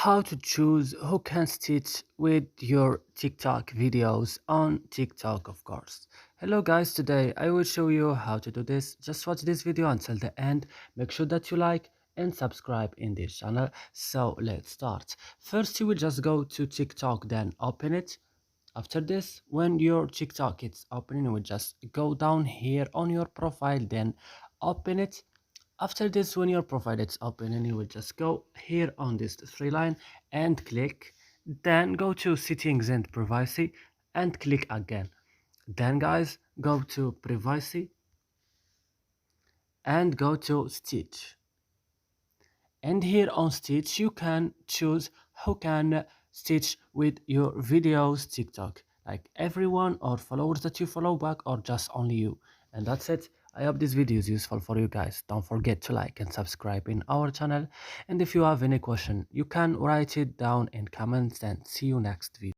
how to choose who can stitch with your TikTok videos on TikTok, of course. Hello guys, today I will show you how to do this. Just watch this video until the end. Make sure that you like and subscribe in this channel. So let's start. First you will just go to TikTok, then open it. After this, when your TikTok is opening, you will just go down here on your profile, then open it. After this, when your profile is open, and you will just go here on this three line and click, then go to settings and privacy and click again. Then guys, go to privacy and go to stitch, and here on stitch you can choose who can stitch with your videos TikTok, like everyone or followers that you follow back, or just only you. And that's it. I hope this video is useful for you guys. Don't forget to like and subscribe in our channel, and if you have any question you can write it down in comments, and see you next video.